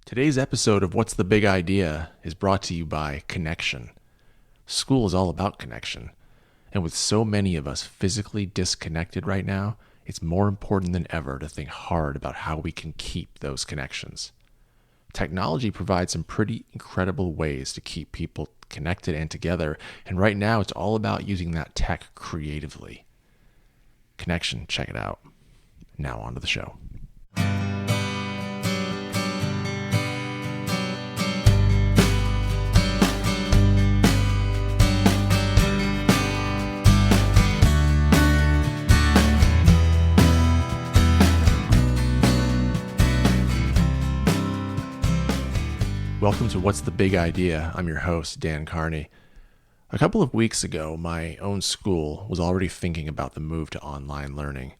Today's episode of What's the Big Idea is brought to you by Connection. School is all about connection, and with so many of us physically disconnected right now, it's more important than ever to think hard about how we can keep those connections. Technology provides some pretty incredible ways to keep people connected and together, and right now it's all about using that tech creatively. Connection, check it out. Now on to the show. Welcome to What's the Big Idea? I'm your host, Dan Carney. A couple of weeks ago, my own school was already thinking about the move to online learning.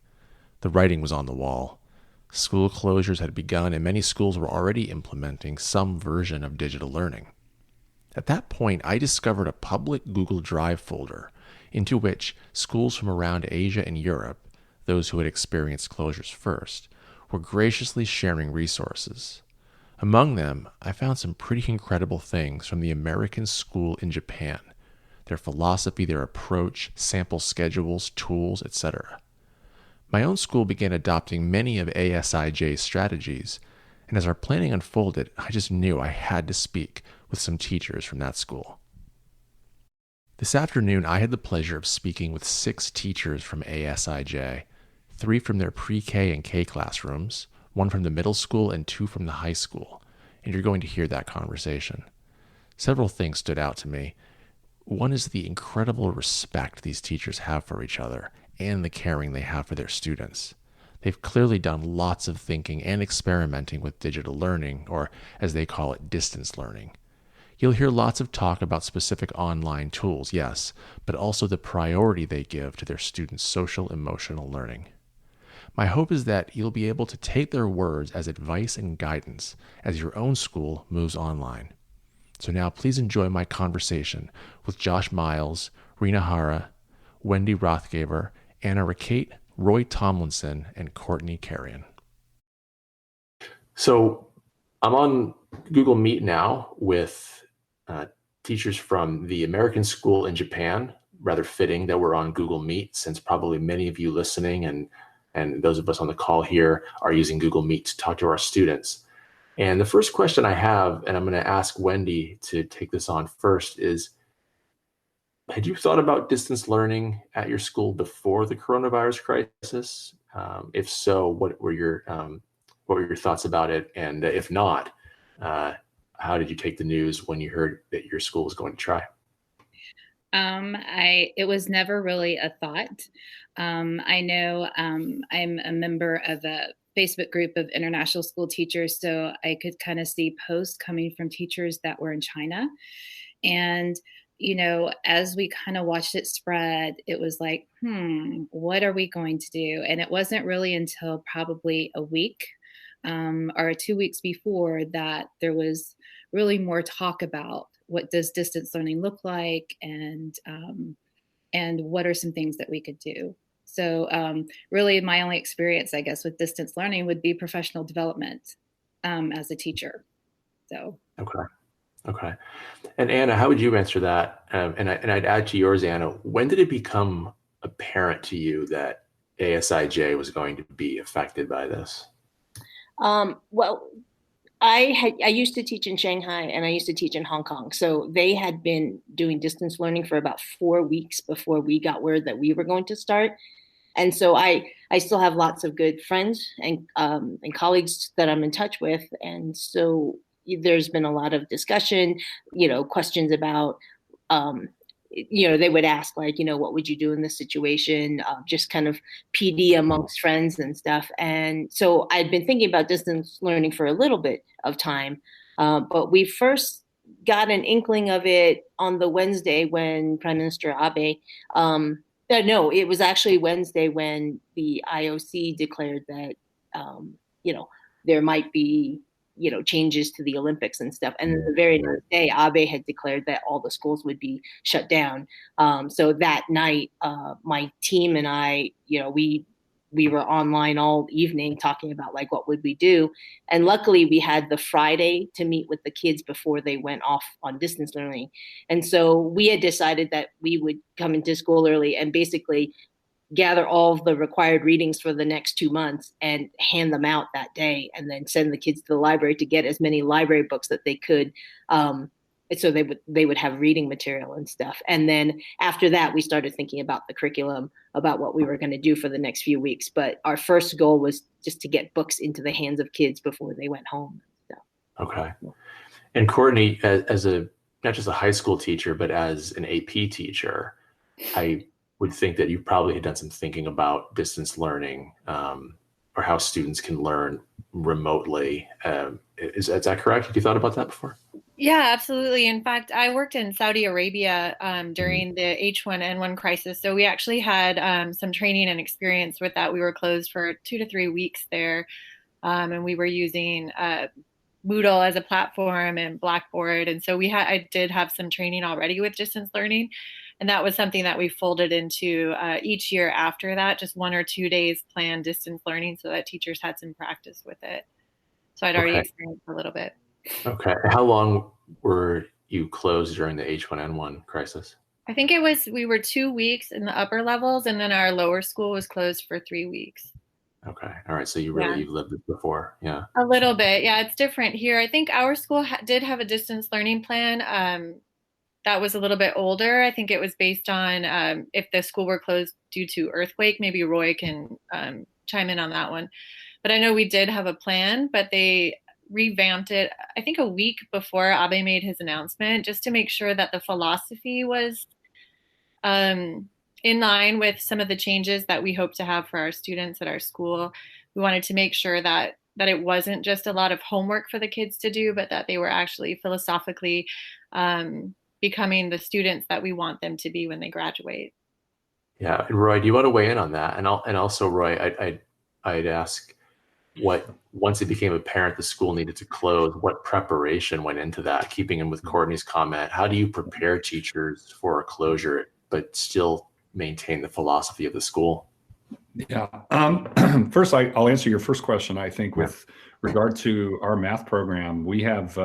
The writing was on the wall. School closures had begun, and many schools were already implementing some version of digital learning. At that point, I discovered a public Google Drive folder into which schools from around Asia and Europe, those who had experienced closures first, were graciously sharing resources. Among them, I found some pretty incredible things from the American school in Japan, their philosophy, their approach, sample schedules, tools, etc. My own school began adopting many of ASIJ's strategies, and as our planning unfolded, I just knew I had to speak with some teachers from that school. This afternoon, I had the pleasure of speaking with 6 teachers from ASIJ, 3 from their pre-K and K classrooms, 1 from the middle school and 2 from the high school, and you're going to hear that conversation. Several things stood out to me. One is the incredible respect these teachers have for each other and the caring they have for their students. They've clearly done lots of thinking and experimenting with digital learning, or as they call it, distance learning. You'll hear lots of talk about specific online tools, yes, but also the priority they give to their students' social emotional learning. My hope is that you'll be able to take their words as advice and guidance as your own school moves online. So now please enjoy my conversation with Josh Miles, Rena Hara, Wendy Rothgaver, Anna Rakate, Roy Tomlinson, and Courtney Carrion. So I'm on Google Meet now with teachers from the American school in Japan. Rather fitting that we're on Google Meet, since probably many of you listening and those of us on the call here are using Google Meet to talk to our students. And the first question I have, and I'm going to ask Wendy to take this on first, is had you thought about distance learning at your school before the coronavirus crisis? If so, what were your thoughts about it? And if not, how did you take the news when you heard that your school was going to try? It was never really a thought. I know I'm a member of a Facebook group of international school teachers, so I could kind of see posts coming from teachers that were in China. And, as we kind of watched it spread, it was like, what are we going to do? And it wasn't really until probably a week or 2 weeks before that there was really more talk about what does distance learning look like, and what are some things that we could do. So really my only experience, I guess, with distance learning would be professional development as a teacher. So. Okay. And Anna, how would you answer that? And I'd add to yours, Anna, when did it become apparent to you that ASIJ was going to be affected by this? Well, I used to teach in Shanghai and I used to teach in Hong Kong. So they had been doing distance learning for about 4 weeks before we got word that we were going to start. And so I still have lots of good friends and colleagues that I'm in touch with. And so there's been a lot of discussion, questions about, they would ask like, what would you do in this situation? Just kind of PD amongst friends and stuff. And so I'd been thinking about distance learning for a little bit of time, but we first got an inkling of it on the Wednesday when Prime Minister Abe, no, it was actually Wednesday when the IOC declared that, there might be, changes to the Olympics and stuff. And then the very next day, Abe had declared that all the schools would be shut down. So that night, my team and I, we we were online all evening talking about like what would we do. And luckily we had the Friday to meet with the kids before they went off on distance learning. And so we had decided that we would come into school early and basically gather all of the required readings for the next 2 months and hand them out that day, and then send the kids to the library to get as many library books that they could. So they would have reading material and stuff. And then after that, we started thinking about the curriculum, about what we were going to do for the next few weeks. But our first goal was just to get books into the hands of kids before they went home. So. Okay. And Courtney, as a not just a high school teacher, but as an AP teacher, I would think that you probably had done some thinking about distance learning, or how students can learn remotely. Is that correct? Have you thought about that before? Yeah, absolutely. In fact, I worked in Saudi Arabia during the H1N1 crisis. So we actually had some training and experience with that. We were closed for 2 to 3 weeks there. And we were using Moodle as a platform and Blackboard. And so I did have some training already with distance learning. And that was something that we folded into each year after that, just 1 or 2 days planned distance learning so that teachers had some practice with it. So I'd already experienced a little bit. Okay. How long were you closed during the H1N1 crisis? I think we were 2 weeks in the upper levels, and then our lower school was closed for 3 weeks. Okay. All right. So you've lived it before. Yeah. A little bit. Yeah, it's different here. I think our school did have a distance learning plan that was a little bit older. I think it was based on if the school were closed due to earthquake. Maybe Roy can chime in on that one. But I know we did have a plan, but they revamped it, I think, a week before Abe made his announcement, just to make sure that the philosophy was in line with some of the changes that we hope to have for our students at our school. We wanted to make sure that it wasn't just a lot of homework for the kids to do, but that they were actually philosophically becoming the students that we want them to be when they graduate. Yeah. And Roy, do you want to weigh in on that? And also, Roy, I'd ask, once it became apparent the school needed to close, what preparation went into that? Keeping in with Courtney's comment, how do you prepare teachers for a closure but still maintain the philosophy of the school? Yeah. First, I'll answer your first question. I think with regard to our math program, we have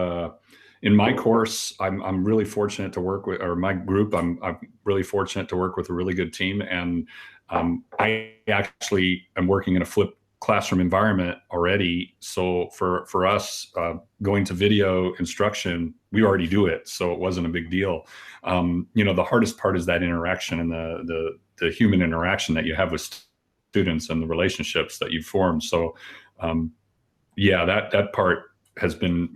in my course, I'm really fortunate to work with, or my group, I'm really fortunate to work with a really good team, and I actually am working in a flipped classroom environment already. So for us, going to video instruction, we already do it, so it wasn't a big deal. The hardest part is that interaction and the human interaction that you have with students and the relationships that you form. So that part has been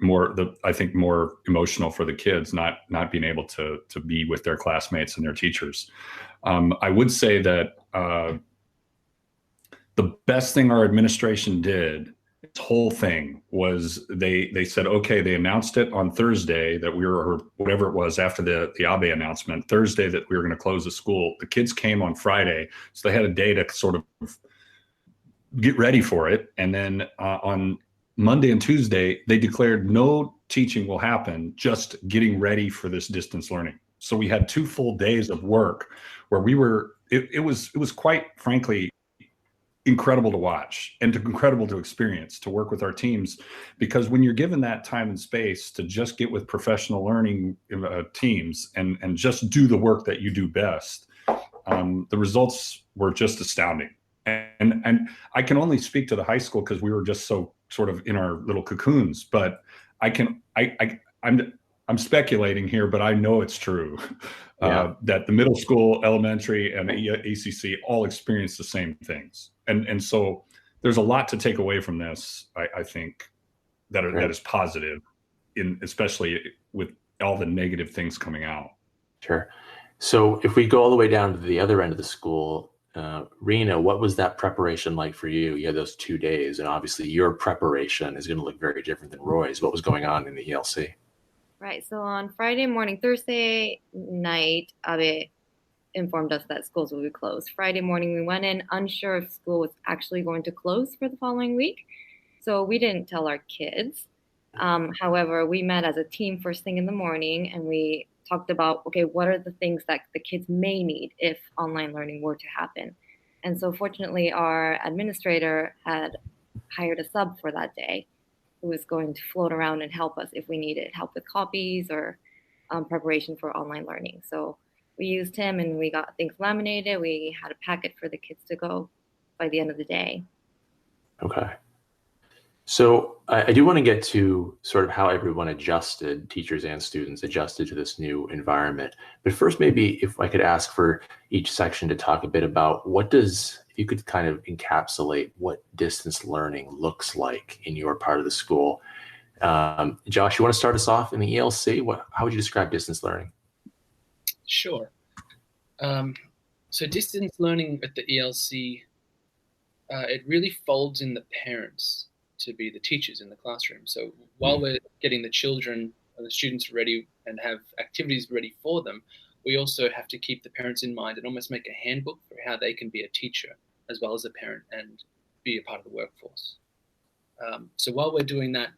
I think more emotional for the kids, not being able to be with their classmates and their teachers. I would say that the best thing our administration did, this whole thing, was they said, okay, they announced it on Thursday that or whatever it was after the Abe announcement, Thursday, that we were going to close the school. The kids came on Friday, so they had a day to sort of get ready for it. And then on Monday and Tuesday, they declared no teaching will happen, just getting ready for this distance learning. So we had 2 full days of work where it was quite frankly incredible to watch and incredible to experience, to work with our teams, because when you're given that time and space to just get with professional learning teams and just do the work that you do best, the results were just astounding. And I can only speak to the high school because we were just so sort of in our little cocoons, but I'm speculating here, but I know it's true that the middle school, elementary, and ACC all experience the same things. And so there's a lot to take away from this, I think, that is positive, especially with all the negative things coming out. Sure. So if we go all the way down to the other end of the school, Rena, what was that preparation like for you? You had those 2 days, and obviously your preparation is going to look very different than Roy's. What was going on in the ELC? Right. So on Friday morning, Thursday night, Abe informed us that schools will be closed. Friday morning, we went in unsure if school was actually going to close for the following week. So we didn't tell our kids. However, we met as a team first thing in the morning, and we talked about, okay, what are the things that the kids may need if online learning were to happen? And so fortunately, our administrator had hired a sub for that day who was going to float around and help us if we needed help with copies or preparation for online learning. So we used him and we got things laminated. We had a packet for the kids to go by the end of the day. Okay. So I do want to get to sort of how everyone adjusted, teachers and students adjusted to this new environment. But first, maybe if I could ask for each section to talk a bit about if you could kind of encapsulate what distance learning looks like in your part of the school. Josh, you want to start us off in the ELC? How would you describe distance learning? Sure. So distance learning at the ELC, it really folds in the parents to be the teachers in the classroom. So while we're getting the children or the students ready and have activities ready for them, we also have to keep the parents in mind and almost make a handbook for how they can be a teacher as well as a parent and be a part of the workforce. So while we're doing that,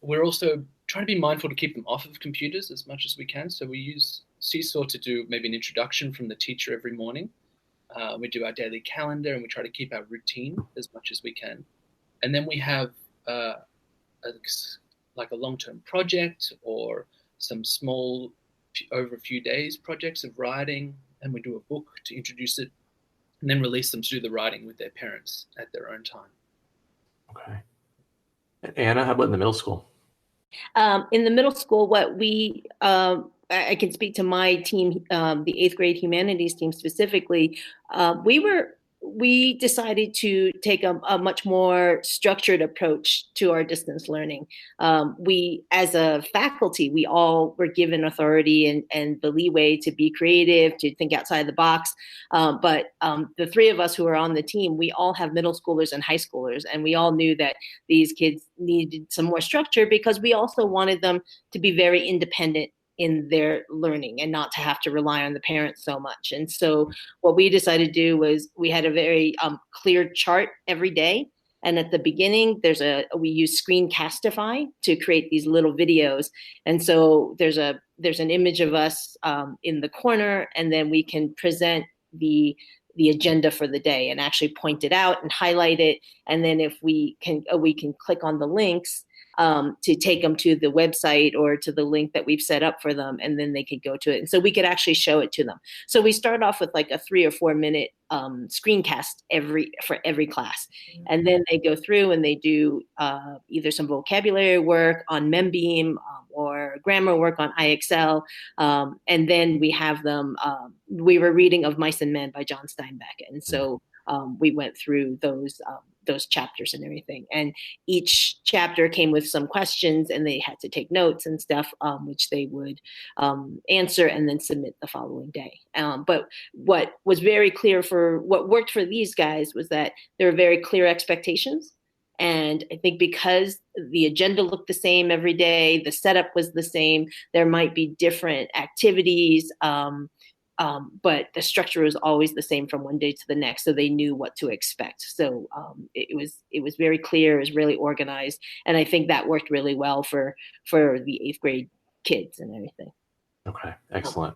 we're also trying to be mindful to keep them off of computers as much as we can. So we use Seesaw to do maybe an introduction from the teacher every morning. We do our daily calendar and we try to keep our routine as much as we can. And then we have like a long-term project or some small, over a few days projects of writing, and we do a book to introduce it and then release them to do the writing with their parents at their own time. Okay. And Anna, how about in the middle school? In the middle school, what we, I can speak to my team, the 8th grade humanities team specifically, we decided to take a much more structured approach to our distance learning. We, as a faculty, we all were given authority and the leeway to be creative, to think outside the box. But the three of us who are on the team, we all have middle schoolers and high schoolers, and we all knew that these kids needed some more structure because we also wanted them to be very independent in their learning and not to have to rely on the parents so much. And so what we decided to do was we had a very clear chart every day. And at the beginning, we use Screencastify to create these little videos. And so there's an image of us in the corner, and then we can present the agenda for the day and actually point it out and highlight it. And then if we can click on the links to take them to the website or to the link that we've set up for them, and then they could go to it. And so we could actually show it to them. So we start off with like a 3 or 4 minute screencast for every class. And then they go through and they do either some vocabulary work on Membeam or grammar work on IXL. And then we have them, we were reading Of Mice and Men by John Steinbeck. And so we went through those chapters and everything. And each chapter came with some questions, and they had to take notes and stuff, which they would answer and then submit the following day. But what was very clear what worked for these guys was that there were very clear expectations. And I think because the agenda looked the same every day, the setup was the same, there might be different activities, but the structure was always the same from one day to the next, so they knew what to expect. So it was very clear, it was really organized, and I think that worked really well for the 8th grade kids and everything. Okay, excellent.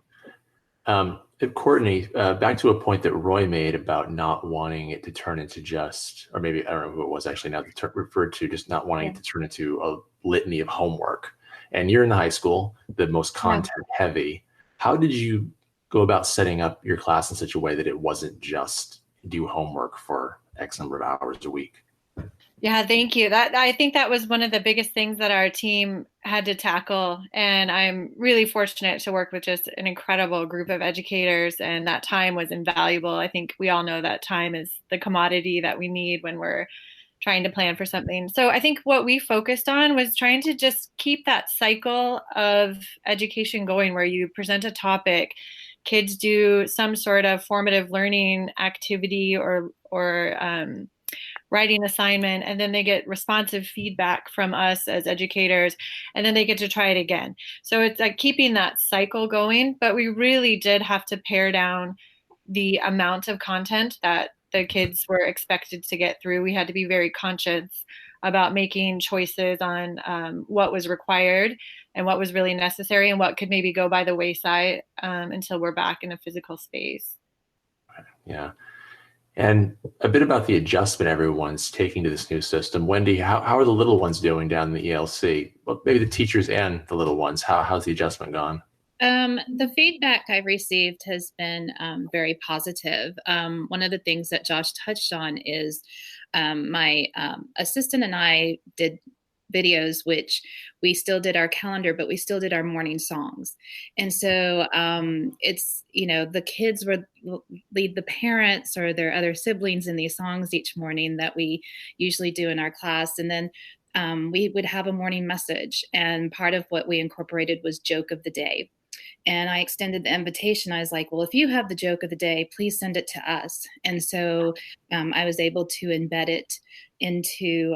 Courtney, back to a point that Roy made about not wanting it to turn into just, or maybe I don't know who it was actually now referred to, just not wanting it to turn into a litany of homework. And you're in the high school, the most content heavy. How did you go about setting up your class in such a way that it wasn't just do homework for X number of hours a week? Yeah, thank you. I think that was one of the biggest things that our team had to tackle. And I'm really fortunate to work with just an incredible group of educators, and that time was invaluable. I think we all know that time is the commodity that we need when we're trying to plan for something. So I think what we focused on was trying to just keep that cycle of education going, where you present a topic, kids do some sort of formative learning activity or writing assignment, and then they get responsive feedback from us as educators, and then they get to try it again. So it's like keeping that cycle going, but we really did have to pare down the amount of content that the kids were expected to get through. We had to be very conscious about making choices on what was required and what was really necessary and what could maybe go by the wayside until we're back in a physical space. Yeah. And a bit about the adjustment everyone's taking to this new system. Wendy, how are the little ones doing down in the ELC? Well, maybe the teachers and the little ones. How's the adjustment gone? The feedback I've received has been very positive. One of the things that Josh touched on is my assistant and I did videos, which we still did our calendar, but we still did our morning songs. And so it's, the kids would lead the parents or their other siblings in these songs each morning that we usually do in our class. And then we would have a morning message. And part of what we incorporated was joke of the day. And I extended the invitation. I was like, well, if you have the joke of the day, please send it to us. And so I was able to embed it into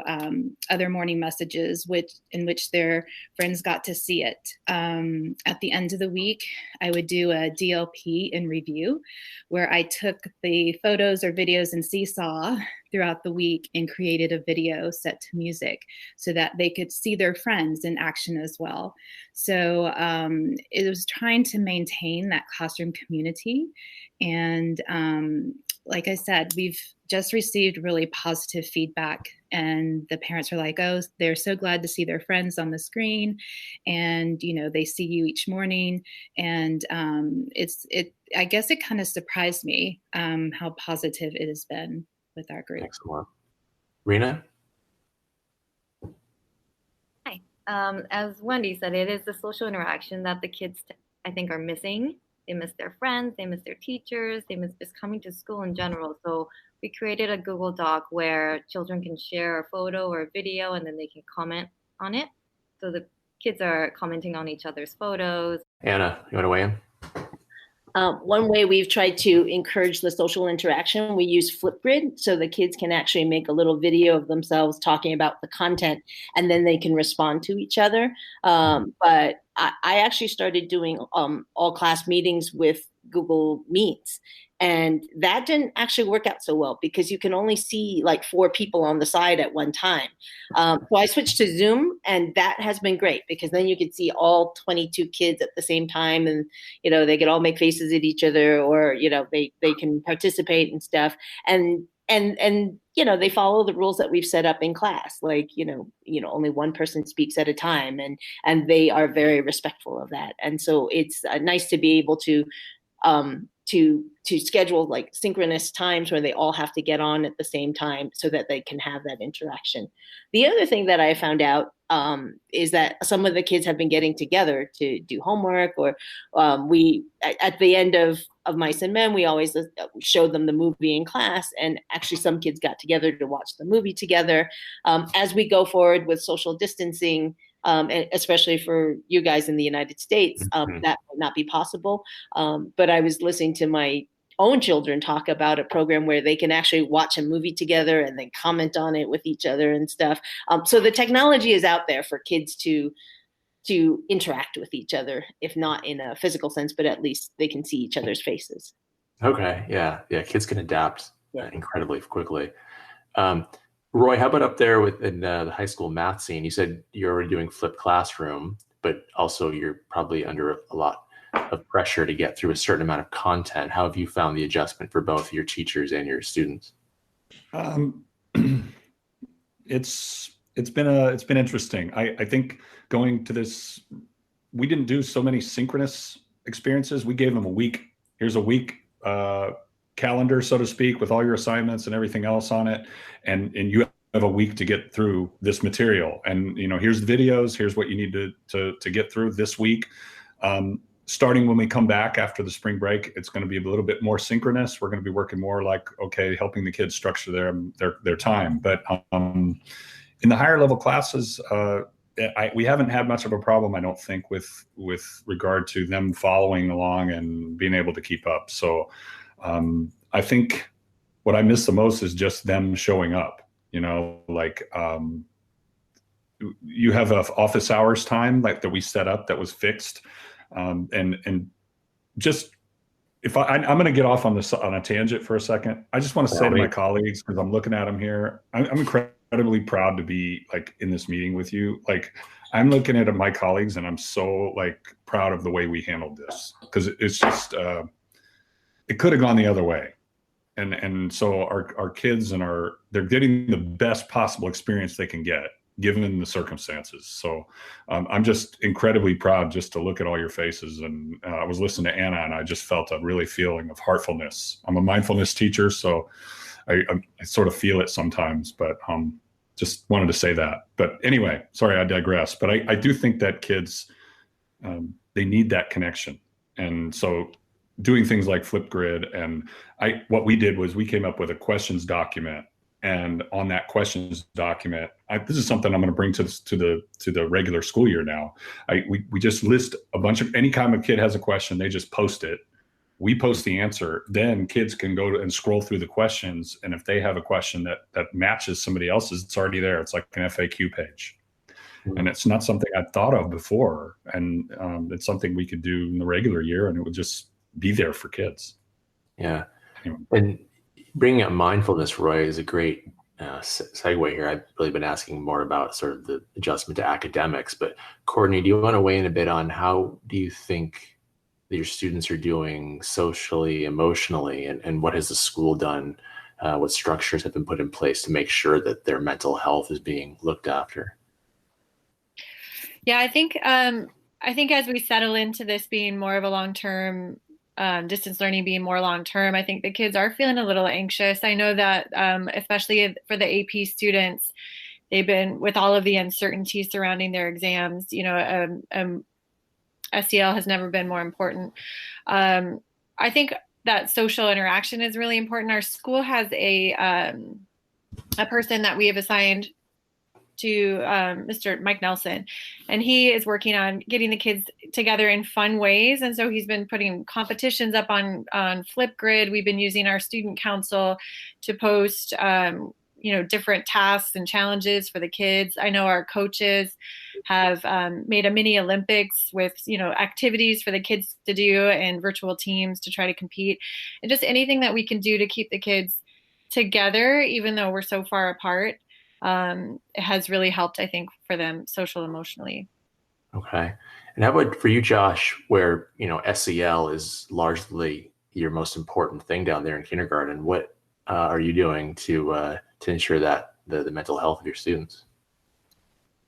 other morning messages, in which their friends got to see it. At the end of the week, I would do a DLP in review, where I took the photos or videos in Seesaw throughout the week and created a video set to music so that they could see their friends in action as well. So it was trying to maintain that classroom community. And like I said, we've just received really positive feedback, and the parents are like, oh, they're so glad to see their friends on the screen, and they see you each morning. And I guess it kind of surprised me how positive it has been with our group. Excellent. Rena? Hi. As Wendy said, it is the social interaction that the kids, I think, are missing. They miss their friends, they miss their teachers, they miss just coming to school in general. So we created a Google Doc where children can share a photo or a video, and then they can comment on it. So the kids are commenting on each other's photos. Anna, you want to weigh in? One way we've tried to encourage the social interaction, we use Flipgrid, so the kids can actually make a little video of themselves talking about the content, and then they can respond to each other. But I actually started doing all class meetings with Google Meets. And that didn't actually work out so well because you can only see like 4 people on the side at one time. So I switched to Zoom, and that has been great because then you could see all 22 kids at the same time, and they could all make faces at each other, or they can participate and stuff. And they follow the rules that we've set up in class, like only one person speaks at a time, and they are very respectful of that. And so it's nice to be able to schedule like synchronous times where they all have to get on at the same time so that they can have that interaction. The other thing that I found out is that some of the kids have been getting together to do homework, or we at the end of Mice and Men, we always showed them the movie in class, and actually some kids got together to watch the movie together. As we go forward with social distancing, especially for you guys in the United States, that might not be possible. But I was listening to my own children talk about a program where they can actually watch a movie together and then comment on it with each other and stuff. So the technology is out there for kids to interact with each other, if not in a physical sense, but at least they can see each other's faces. Okay. Yeah. Kids can adapt incredibly quickly. Roy, how about up there in the high school math scene? You said you're already doing flipped classroom, but also you're probably under a lot of pressure to get through a certain amount of content. How have you found the adjustment for both your teachers and your students? It's been interesting. I think going to this, we didn't do so many synchronous experiences. We gave them a week. Here's a week calendar, so to speak, with all your assignments and everything else on it. And you have a week to get through this material. And, here's the videos, here's what you need to get through this week. Starting when we come back after the spring break, it's going to be a little bit more synchronous. We're going to be working more like, helping the kids structure their time. But in the higher level classes, we haven't had much of a problem, I don't think, with regard to them following along and being able to keep up. So I think what I miss the most is just them showing up. You have an office hours time like that we set up that was fixed. And just if I'm going to get off on a tangent for a second, I just want to say to my colleagues, because I'm looking at them here, I'm incredibly proud to be like in this meeting with you. Like I'm looking at my colleagues and I'm so like proud of the way we handled this, because it's just, it could have gone the other way. And so our kids they're getting the best possible experience they can get given the circumstances. So I'm just incredibly proud just to look at all your faces. And I was listening to Anna, and I just felt a really feeling of heartfulness. I'm a mindfulness teacher, so I sort of feel it sometimes, but just wanted to say that. But anyway, sorry, I digress. But I do think that kids, they need that connection. And so doing things like Flipgrid, and what we did was we came up with a questions document. And on that questions document, this is something I'm going to bring to the regular school year now. We just list a bunch of, any time a kid has a question, they just post it. We post the answer. Then kids can go and scroll through the questions. And if they have a question that matches somebody else's, it's already there. It's like an FAQ page. Mm-hmm. And it's not something I'd thought of before. And it's something we could do in the regular year, and it would just be there for kids. Yeah. Anyway. And bringing up mindfulness, Roy, is a great segue here. I've really been asking more about sort of the adjustment to academics, but Courtney, do you want to weigh in a bit on how do you think that your students are doing socially, emotionally, and what has the school done? What structures have been put in place to make sure that their mental health is being looked after? Yeah, I think as we settle into this being more of a long-term distance learning, being more long-term, I think the kids are feeling a little anxious. I know that especially for the AP students, they've been, with all of the uncertainty surrounding their exams, SEL has never been more important. I think that social interaction is really important. Our school has a person that we have assigned to Mr. Mike Nelson, and he is working on getting the kids together in fun ways. And so he's been putting competitions up on Flipgrid. We've been using our student council to post, different tasks and challenges for the kids. I know our coaches have made a mini Olympics with, activities for the kids to do and virtual teams to try to compete, and just anything that we can do to keep the kids together, even though we're so far apart. It has really helped, I think, for them social emotionally. Okay. And how about for you, Josh, where, SEL is largely your most important thing down there in kindergarten? What are you doing to ensure that the mental health of your students?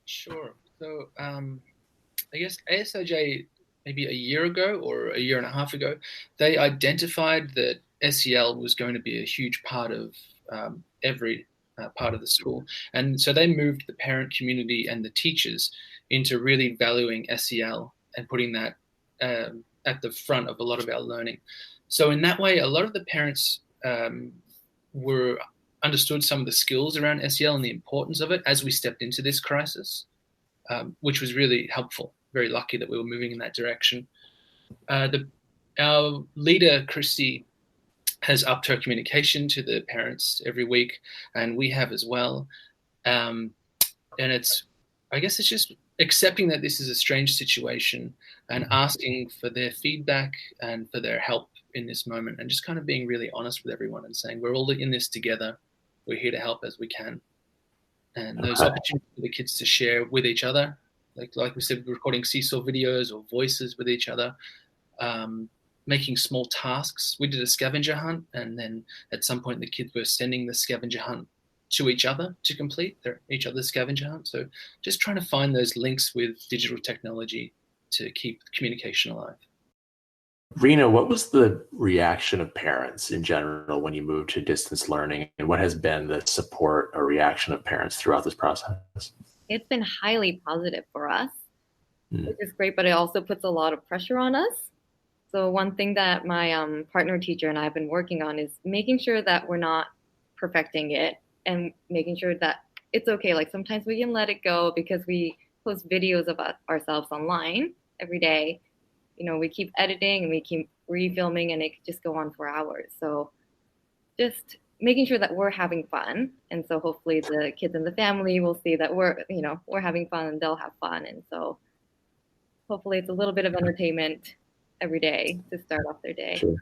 Sure. So I guess ASOJ, maybe a year ago or a year and a half ago, they identified that SEL was going to be a huge part of every part of the school. And so they moved the parent community and the teachers into really valuing SEL and putting that at the front of a lot of our learning. So in that way, a lot of the parents understood some of the skills around SEL and the importance of it as we stepped into this crisis, which was really helpful. Very lucky that we were moving in that direction. Our leader, Christy, has upped her communication to the parents every week, and we have as well. And it's just accepting that this is a strange situation and asking for their feedback and for their help in this moment, and just kind of being really honest with everyone and saying, we're all in this together. We're here to help as we can. And those opportunities for the kids to share with each other, like we said, recording seesaw videos or voices with each other, making small tasks. We did a scavenger hunt, and then at some point the kids were sending the scavenger hunt to each other to complete each other's scavenger hunt. So just trying to find those links with digital technology to keep communication alive. Rena, what was the reaction of parents in general when you moved to distance learning, and what has been the support or reaction of parents throughout this process? It's been highly positive for us, which is great, but it also puts a lot of pressure on us. So one thing that my partner teacher and I have been working on is making sure that we're not perfecting it and making sure that it's okay. Like sometimes we can let it go because we post videos of ourselves online every day. We keep editing and we keep refilming, and it could just go on for hours. So just making sure that we're having fun. And so hopefully the kids in the family will see that we're having fun and they'll have fun. And so hopefully it's a little bit of entertainment every day to start off their day. Sure.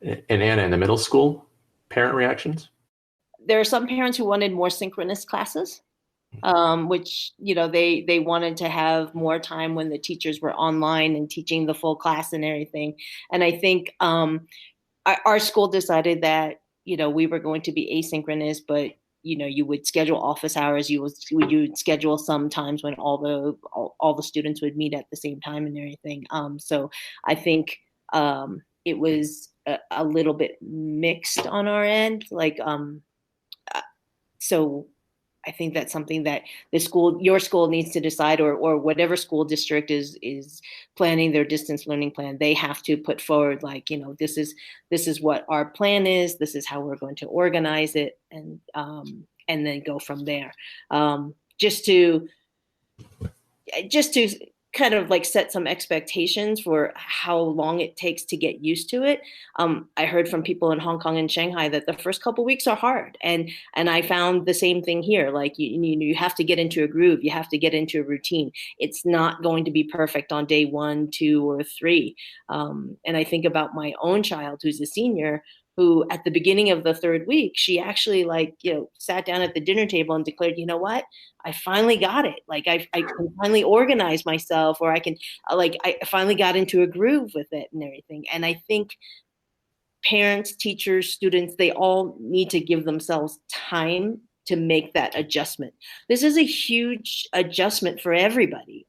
And Anna, in the middle school, parent reactions? There are some parents who wanted more synchronous classes, which, they wanted to have more time when the teachers were online and teaching the full class and everything. And I think our school decided that, we were going to be asynchronous, but you would schedule office hours. You would schedule some times when all the students would meet at the same time and everything. So I think it was a little bit mixed on our end. So I think that's something that your school needs to decide, or whatever school district is planning their distance learning plan. They have to put forward, this is what our plan is. This is how we're going to organize it, and then go from there. Just to kind of set some expectations for how long it takes to get used to it. I heard from people in Hong Kong and Shanghai that the first couple of weeks are hard. And I found the same thing here. You have to get into a groove. You have to get into a routine. It's not going to be perfect on day 1, 2, or 3. And I think about my own child who's a senior, who at the beginning of the 3rd week, she actually sat down at the dinner table and declared, you know what, I finally got it. I can finally organize myself, or I finally got into a groove with it and everything. And I think parents, teachers, students, they all need to give themselves time to make that adjustment. This is a huge adjustment for everybody.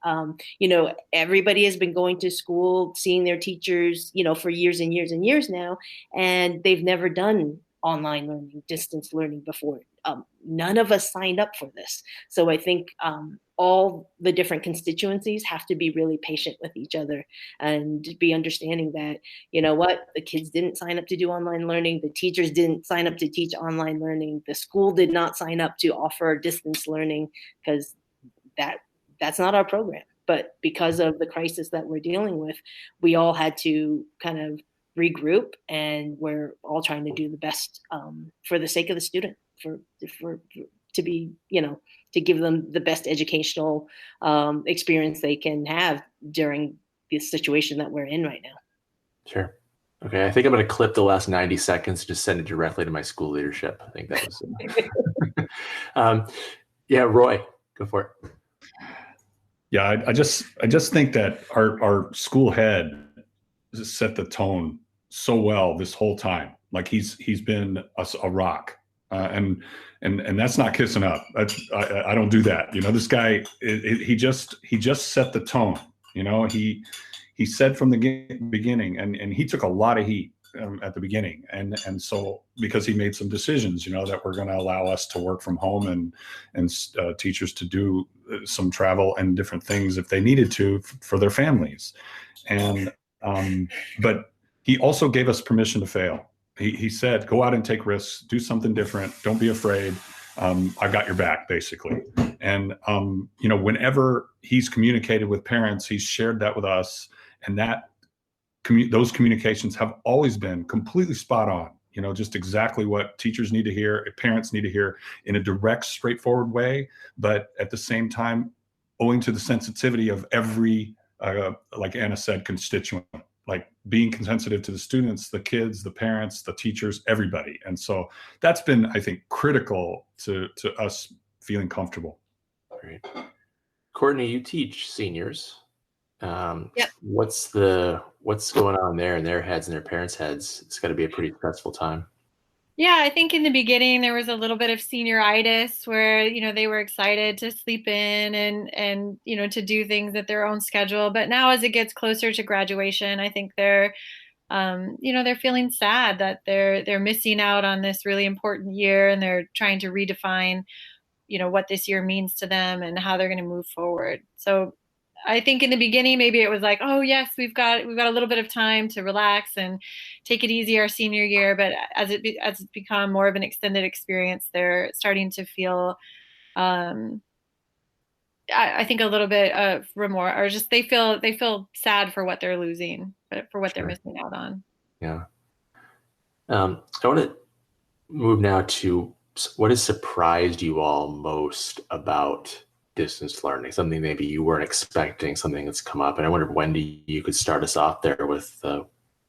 Everybody has been going to school, seeing their teachers, for years and years and years now, and they've never done online learning, distance learning before. None of us signed up for this. So I think all the different constituencies have to be really patient with each other and be understanding that, the kids didn't sign up to do online learning. The teachers didn't sign up to teach online learning. The school did not sign up to offer distance learning, because that's not our program. But because of the crisis that we're dealing with, we all had to kind of regroup, and we're all trying to do the best for the sake of the student, to be, to give them the best educational experience they can have during this situation that we're in right now. Sure. Okay. I think I'm going to clip the last 90 seconds, just send it directly to my school leadership. I think that was yeah, Roy, go for it. Yeah, I just think that our school head set the tone so well this whole time. He's been a rock, and that's not kissing up. I don't do that. This guy, he just set the tone. He said from the beginning, and he took a lot of heat at the beginning, and so because he made some decisions, that were going to allow us to work from home and teachers to do some travel and different things if they needed to for their families, and but he also gave us permission to fail. He said, go out and take risks, do something different, don't be afraid. I've got your back, basically. And whenever he's communicated with parents, he's shared that with us, and those communications have always been completely spot on. Just exactly what teachers need to hear, parents need to hear, in a direct, straightforward way, but at the same time, owing to the sensitivity of every, like Anna said, constituent, being sensitive to the students, the kids, the parents, the teachers, everybody. And so that's been, I think, critical to us feeling comfortable. Great. Courtney, you teach seniors. Yep. What's going on there in their heads and their parents' heads? It's got to be a pretty stressful time. Yeah, I think in the beginning there was a little bit of senioritis where, they were excited to sleep in and to do things at their own schedule. But now as it gets closer to graduation, I think they're feeling sad that they're missing out on this really important year, and they're trying to redefine, what this year means to them and how they're going to move forward. So I think in the beginning, maybe it was like, oh yes, we've got a little bit of time to relax and take it easy our senior year. But as it's become more of an extended experience, they're starting to feel, I think, a little bit of remorse, or just they feel sad for what they're losing, but for what they're missing out on. Yeah. I want to move now to what has surprised you all most about distance learning, something maybe you weren't expecting, something that's come up. And I wonder if Wendy, you could start us off there with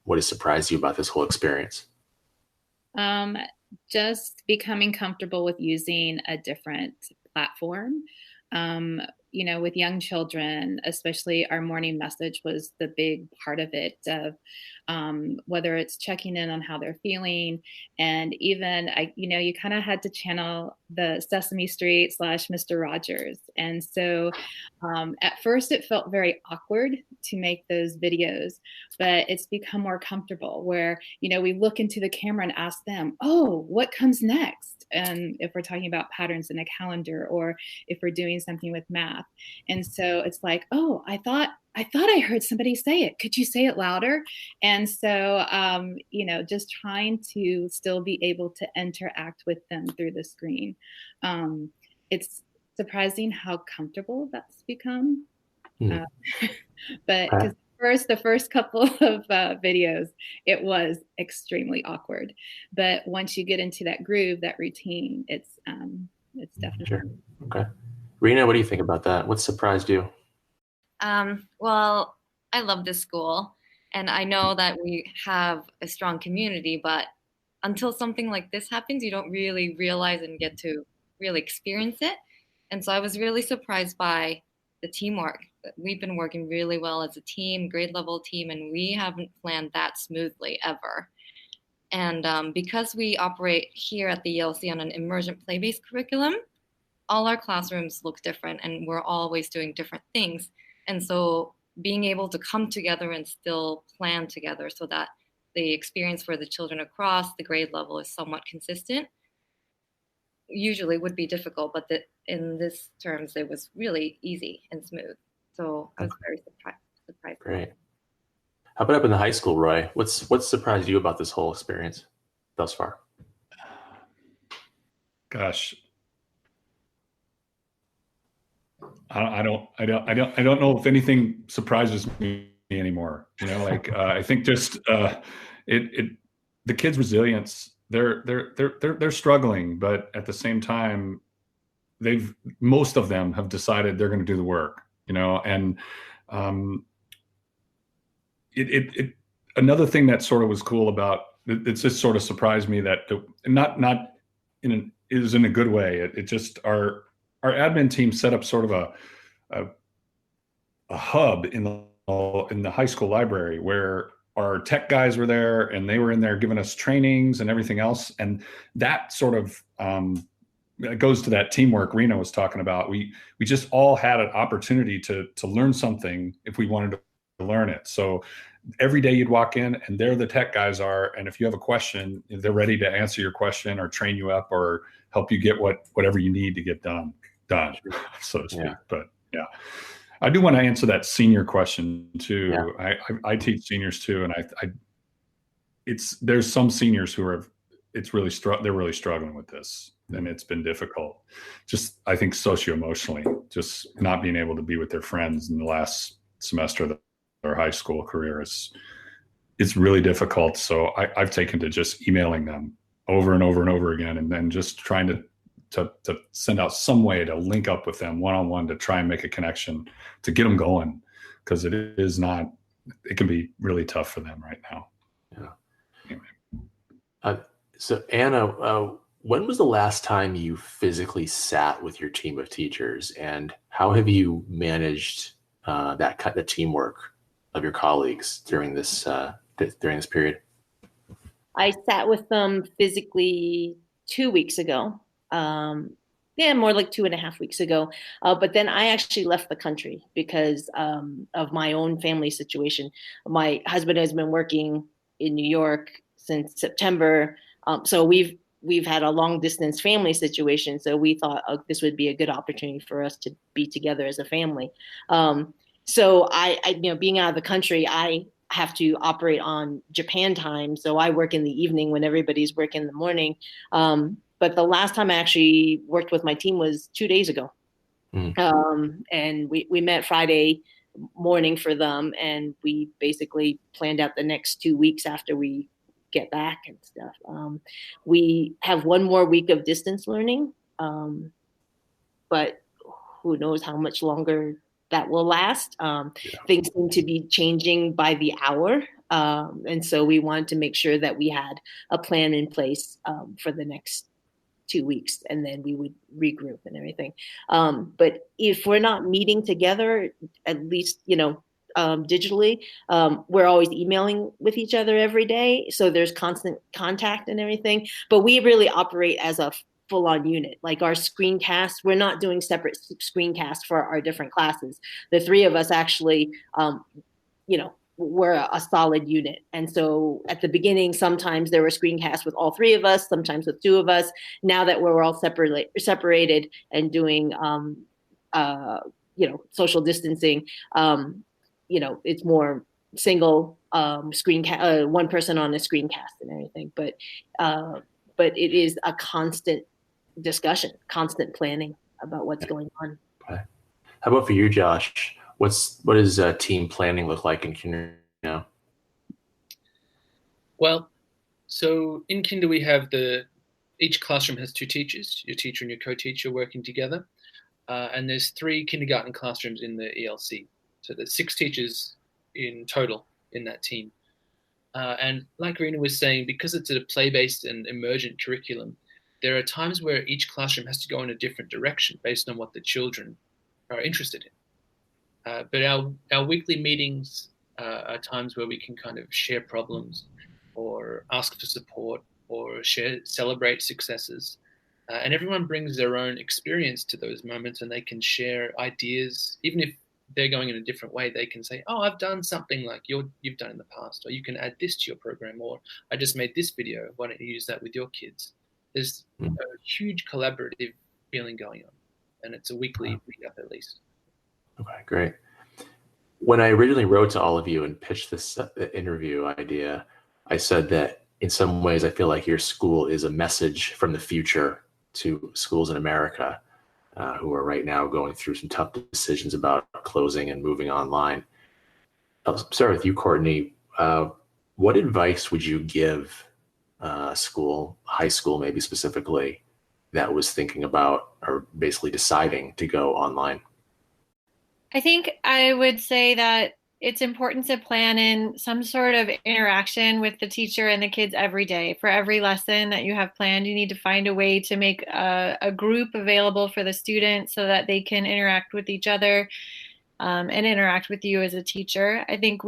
what has surprised you about this whole experience. Just becoming comfortable with using a different platform. with young children, especially our morning message was the big part of it, of whether it's checking in on how they're feeling. And even, you kind of had to channel the Sesame Street / Mr. Rogers. And so at first it felt very awkward to make those videos, but it's become more comfortable where, we look into the camera and ask them, oh, what comes next? And if we're talking about patterns in a calendar, or if we're doing something with math. And so it's like, oh, I thought I heard somebody say it. Could you say it louder? And so, just trying to still be able to interact with them through the screen. It's surprising how comfortable that's become. But because the first couple of videos, it was extremely awkward. But once you get into that groove, that routine, it's definitely. Sure. Okay. Rena, what do you think about that? What surprised you? Well, I love this school, and I know that we have a strong community, but until something like this happens, you don't really realize and get to really experience it. And so I was really surprised by the teamwork. We've been working really well as a team, grade level team, and we haven't planned that smoothly ever. And because we operate here at the ELC on an immersion play-based curriculum, all our classrooms look different, and we're always doing different things. And so being able to come together and still plan together so that the experience for the children across the grade level is somewhat consistent usually would be difficult, but in this terms, it was really easy and smooth. So I was very surprised. Great. How about up in the high school, Roy? What's surprised you about this whole experience thus far? Gosh, I don't know if anything surprises me anymore. I think just the kids' resilience. They're struggling, but at the same time, most of them have decided they're going to do the work. And another thing that sort of was cool about it just sort of surprised me that it was in a good way. It just our admin team set up sort of a hub in the high school library where our tech guys were there, and they were in there giving us trainings and everything else. And that sort of goes to that teamwork Rena was talking about. We just all had an opportunity to learn something if we wanted to learn it. So every day you'd walk in, and there the tech guys are. And if you have a question, they're ready to answer your question or train you up or help you get whatever you need to get done, so to speak. Yeah. But yeah. I do want to answer that senior question too. Yeah. I teach seniors too, and there's some seniors who are they're really struggling with this, and it's been difficult. Just I think socio-emotionally, just not being able to be with their friends in the last semester of their high school career it's really difficult. So I've taken to just emailing them over and over and over again, and then just trying to send out some way to link up with them one-on-one to try and make a connection to get them going, because it can be really tough for them right now. Yeah. Anyway. So Anna, when was the last time you physically sat with your team of teachers, and how have you managed the teamwork of your colleagues during this period? I sat with them physically 2 weeks ago. More like 2.5 weeks ago. But then I actually left the country because of my own family situation. My husband has been working in New York since September. So we've had a long distance family situation. So we thought this would be a good opportunity for us to be together as a family. So I being out of the country, I have to operate on Japan time. So I work in the evening when everybody's working in the morning. But the last time I actually worked with my team was 2 days ago. And we met Friday morning for them, and we basically planned out the next 2 weeks after we get back and stuff. We have one more week of distance learning, but who knows how much longer that will last. Things seem to be changing by the hour. And so we wanted to make sure that we had a plan in place for the next 2 weeks, and then we would regroup and everything. But if we're not meeting together, at least, digitally, we're always emailing with each other every day. So there's constant contact and everything. But we really operate as a full-on unit. Like our screencasts, we're not doing separate screencasts for our different classes. The three of us actually, we're a solid unit. And so at the beginning, sometimes there were screencasts with all three of us, sometimes with two of us. Now that we're all separated and doing, social distancing, it's more single screencast, one person on a screencast and everything. But it is a constant discussion, constant planning about what's going on. Okay. How about for you, Josh? What does team planning look like in Kinder now? Well, so in Kinder we have each classroom has two teachers, your teacher and your co-teacher working together, and there's 3 kindergarten classrooms in the ELC. So there's 6 teachers in total in that team. And like Rena was saying, because it's a play-based and emergent curriculum, there are times where each classroom has to go in a different direction based on what the children are interested in. But our weekly meetings are times where we can kind of share problems or ask for support or celebrate successes. And everyone brings their own experience to those moments, and they can share ideas. Even if they're going in a different way, they can say, oh, I've done something like you've done in the past, or you can add this to your program, or I just made this video, why don't you use that with your kids? There's a huge collaborative feeling going on, and it's a weekly meetup at least. Okay, great. When I originally wrote to all of you and pitched this interview idea, I said that in some ways I feel like your school is a message from the future to schools in America who are right now going through some tough decisions about closing and moving online. I'll start with you, Courtney. What advice would you give a school, high school maybe specifically, that was thinking about or basically deciding to go online? I think I would say that it's important to plan in some sort of interaction with the teacher and the kids every day. For every lesson that you have planned, you need to find a way to make a group available for the students so that they can interact with each other and interact with you as a teacher. I think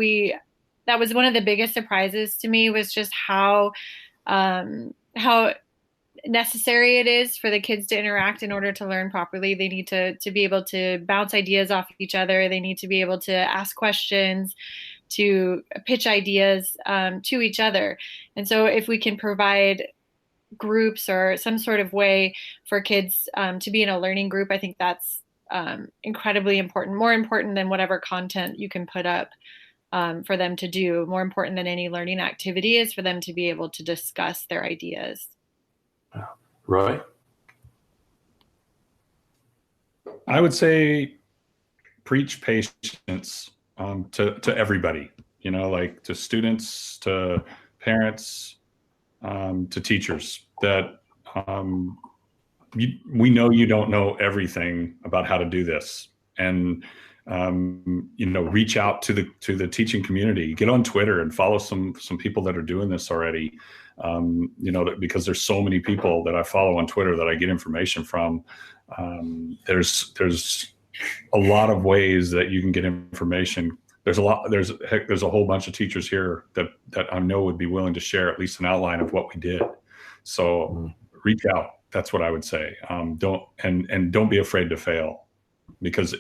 that was one of the biggest surprises to me, was just how necessary it is for the kids to interact in order to learn properly. They need to be able to bounce ideas off of each other. They need to be able to ask questions, to pitch ideas to each other. And so if we can provide groups or some sort of way for kids to be in a learning group, I think that's incredibly important, more important than whatever content you can put up for them to do. More important than any learning activity is for them to be able to discuss their ideas. Roy? I would say preach patience to everybody, like to students, to parents, to teachers, that we know you don't know everything about how to do this. And reach out to the teaching community. Get on Twitter and follow some people that are doing this already. Because there's so many people that I follow on Twitter that I get information from. There's a lot of ways that you can get information. There's a whole bunch of teachers here that I know would be willing to share at least an outline of what we did. So reach out. That's what I would say. Don't be afraid to fail, because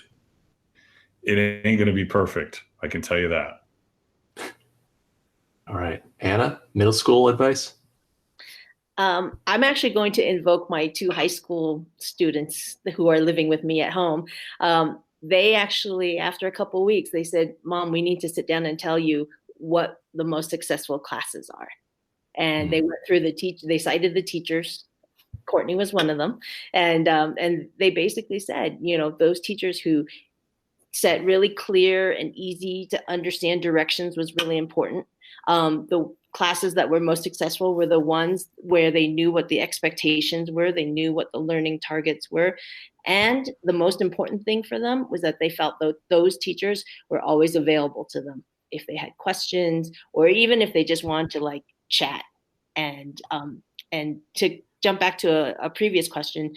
it ain't going to be perfect. I can tell you that. All right. Anna, middle school advice? I'm actually going to invoke my 2 high school students who are living with me at home. They actually, after a couple of weeks, they said, Mom, we need to sit down and tell you what the most successful classes are. And they went through they cited the teachers. Courtney was one of them. And they basically said, those teachers who set really clear and easy to understand directions was really important. The classes that were most successful were the ones where they knew what the expectations were, they knew what the learning targets were. And the most important thing for them was that they felt that those teachers were always available to them if they had questions, or even if they just wanted to chat and to jump back to a previous question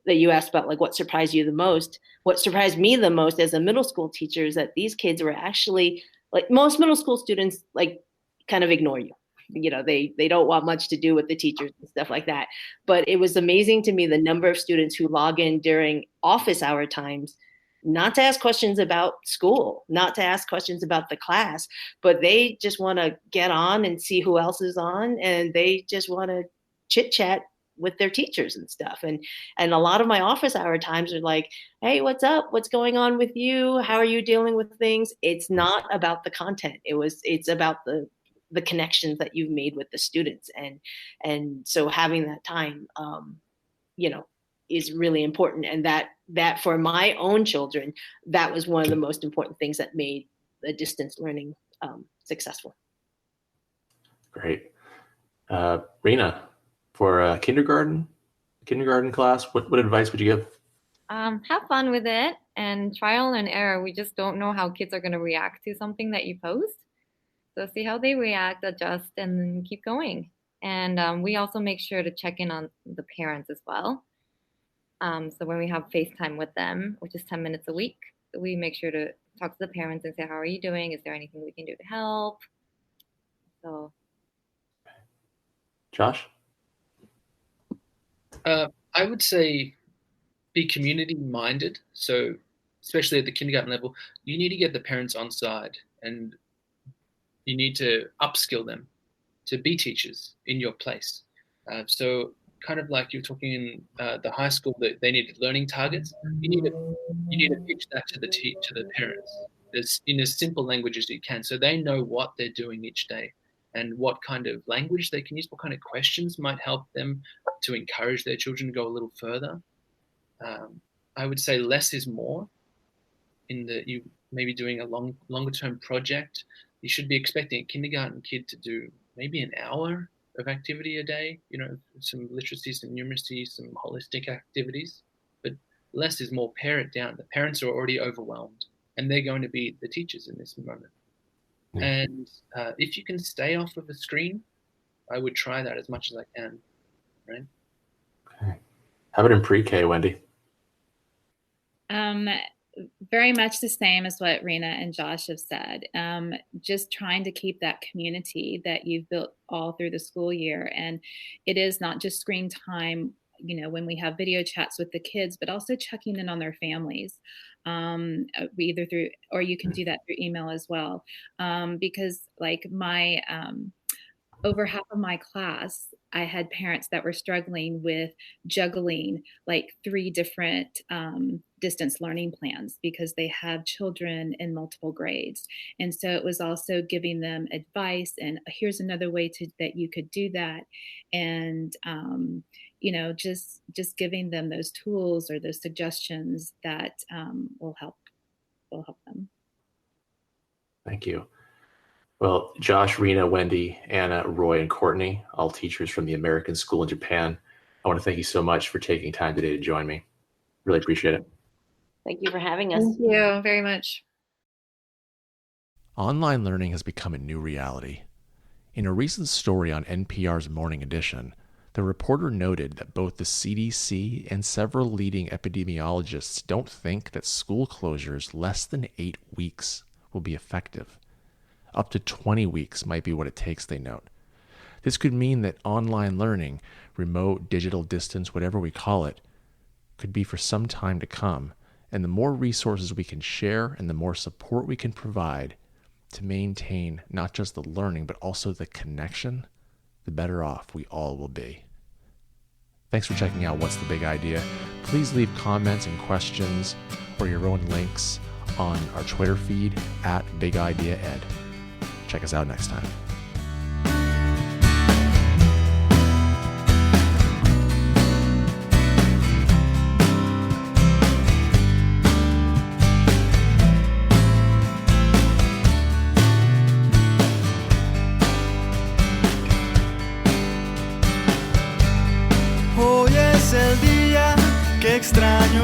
that you asked about, like what surprised you the most. What surprised me the most as a middle school teacher is that these kids were actually, like most middle school students, like kind of ignore you. You know, they don't want much to do with the teachers and stuff like that. But it was amazing to me the number of students who log in during office hour times, not to ask questions about school, not to ask questions about the class, but they just want to get on and see who else is on, and they just want to chit chat with their teachers and stuff. And a lot of my office hour times are like, hey, what's up? What's going on with you? How are you dealing with things? It's not about the content. It's about the connections that you've made with the students. And so having that time, is really important. And that for my own children, that was one of the most important things that made the distance learning successful. Great. Rena, for a kindergarten class, what advice would you give? Have fun with it and trial and error. We just don't know how kids are going to react to something that you post. So see how they react, adjust, and then keep going. And we also make sure to check in on the parents as well. So when we have FaceTime with them, which is 10 minutes a week, we make sure to talk to the parents and say, how are you doing? Is there anything we can do to help? So, Josh? I would say be community minded. So especially at the kindergarten level, you need to get the parents on side, and you need to upskill them to be teachers in your place. So kind of like you're talking in the high school, that they needed learning targets. You need to pitch that to the parents in as simple language as you can, so they know what they're doing each day and what kind of language they can use, what kind of questions might help them to encourage their children to go a little further. I would say less is more. In that you maybe doing a longer term project, you should be expecting a kindergarten kid to do maybe an hour of activity a day, some literacy, some numeracy, some holistic activities. But less is more. Pare it down. The parents are already overwhelmed, and they're going to be the teachers in this moment. Yeah. And if you can stay off of a screen, I would try that as much as I can, right? Okay. How about in pre-K, Wendy? Very much the same as what Rena and Josh have said. Just trying to keep that community that you've built all through the school year. And it is not just screen time, when we have video chats with the kids, but also checking in on their families, either through, or you can do that through email as well. Because like over half of my class, I had parents that were struggling with juggling like 3 different distance learning plans because they have children in multiple grades. And so it was also giving them advice and here's another way that you could do that. And, just giving them those tools or those suggestions that will help them. Thank you. Well, Josh, Rena, Wendy, Anna, Roy, and Courtney, all teachers from the American School in Japan, I want to thank you so much for taking time today to join me. Really appreciate it. Thank you for having us. Thank you very much. Online learning has become a new reality. In a recent story on NPR's Morning Edition, the reporter noted that both the CDC and several leading epidemiologists don't think that school closures less than 8 weeks will be effective. Up to 20 weeks might be what it takes, they note. This could mean that online learning, remote, digital distance, whatever we call it, could be for some time to come. And the more resources we can share and the more support we can provide to maintain not just the learning, but also the connection, the better off we all will be. Thanks for checking out What's the Big Idea? Please leave comments and questions or your own links on our Twitter feed @BigIdeaEd. Check us out next time. Hoy es el día que extraño